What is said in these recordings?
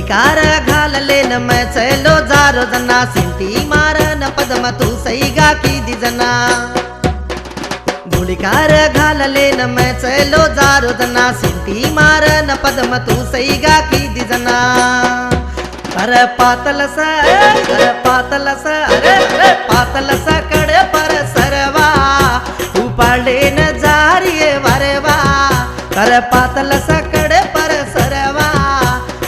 गुलिकार घालले न मैं चलो जारो जना सिंटी मारन पदम तू सईगा की दिजना गुलिकार घालले न मैं चलो जारो जना सिंटी मारन पदम तू सईगा की दिजना अरे पातल सा अरे पातल सा कडे पर सरवा तू पाडले न जारिये वारेवा अरे पातल सा कडे पर सरवा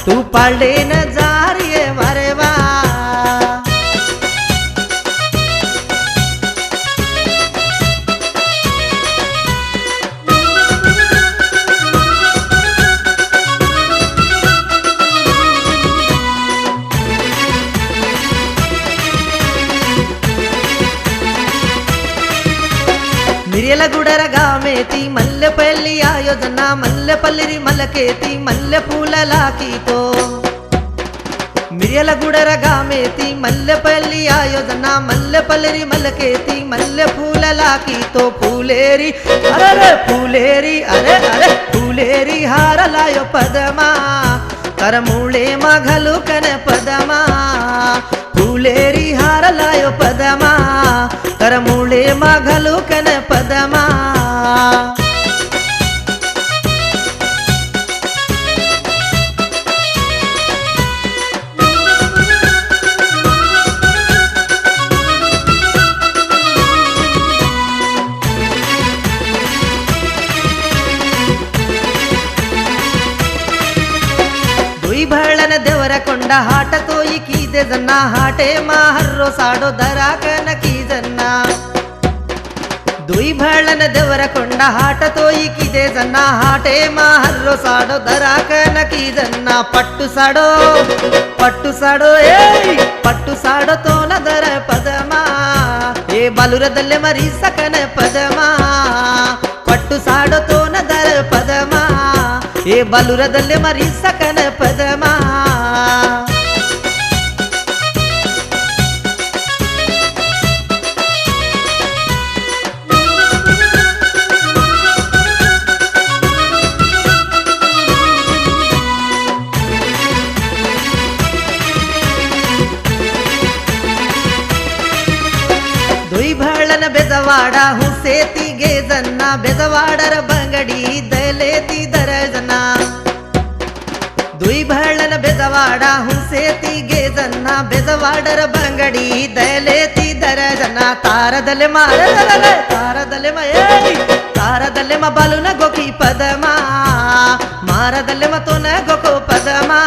तू पाडले न जारिये वारेवा మిరియలగూడర గామేతి మల్లెపల్లి ఆయోజన మల్లెపల్లిరి మలకేతి మల్లె పూలలాకితో మిరియలగూడర గామేతి మల్లెపల్లి ఆయోజన మల్లెపల్లిరి మలకేతి మల్లె పూలలాకితో పూలేరి అరే పూలేరి అరే పూలేరి హారలాయో పదమా కరమూళే మఘలు కన పదమా పూలేరి హారలాయో పదమా కరమూళే మఘలు కన పదమా भळन देवर कोंडा हाट तोई की दे जन्ना हाटे माहर्रो साडो दराकन की जन्ना दुई भळन देवर कोंडा हाट तोई की दे जन्ना हाटे माहर्रो साडो दराकन की जन्ना पट्टू साडो ए पट्टू साडो तो न दर पदमा ए बालुरदल्ले मरी सकन पदमा पट्टू साडो तो न दर पदमा ए बालुरदल्ले मरी सकन पदमा दुई भळन बेजवाडा हुसेती गे जन्ना बेजवाडर बंगडी दलेती दरजना दुई भळन बेजवाडा हुसेती गे जन्ना बेजवाडर बंगडी दलेती दरजना तारदले तारदले म बालुन गोकी पदमा मारदले म तोन गोको पदमा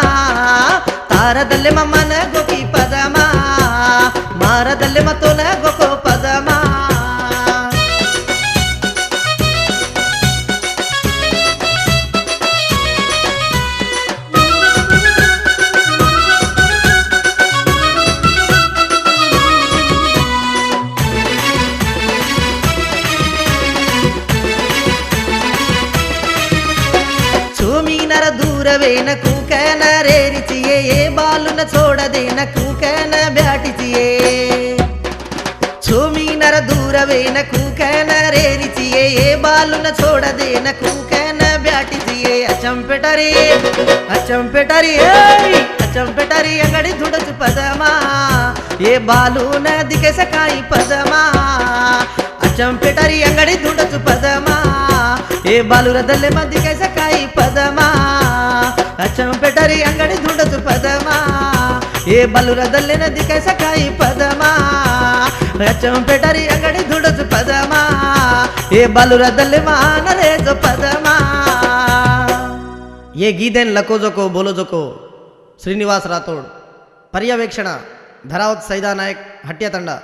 तारदले म मन गोकी पदमा मारदले म तोन गोको पदमा ಚೋಮೀನರ ದೂರವೇನ ಕೂಕನ ರೇರಿಚಿಯೇ ಏ ಬಾಲುನ ಚೋಡದೇನ ಕೂಕನ ಬ್ಯಾಟಿಚಿಯೇ ಚೋಮೀನರ ದೂರವೇನ ಕೂಕನ ರೇರಿಚಿಯೇ ಏ ಬಾಲುನ ಚೋಡದೇನ ಕೂಕನ ಬ್ಯಾಟಿಚಿಯೇ ಅಚಂಪೆಟರಿ ಅಂಗಡಿ ದುಡಚು ಪದಮಾ ಏ ಬಾಲುನ ದಿಕೆ ಸಕಾಯಿ ಪದಮಾ ಅಚಂಪೆಟರಿ ಅಂಗಡಿ ದುಡಚು ಪದಮಾ ए बालुरदल्ले मधी काय सकाळी पदमा अचंपेटरी अंगडी धुंडच पदमा ए बालुरदल्ले नदी काय सकाळी पदमा अचंपेटरी अंगडी धुंडच पदमा ए बालुरदल्ले मान रे जो पदमा ये गीदेन लको जोको बोलो जोको श्रीनिवास राठोड पर्यवेक्षण धरावत सैदा नायक हट्या तंडा।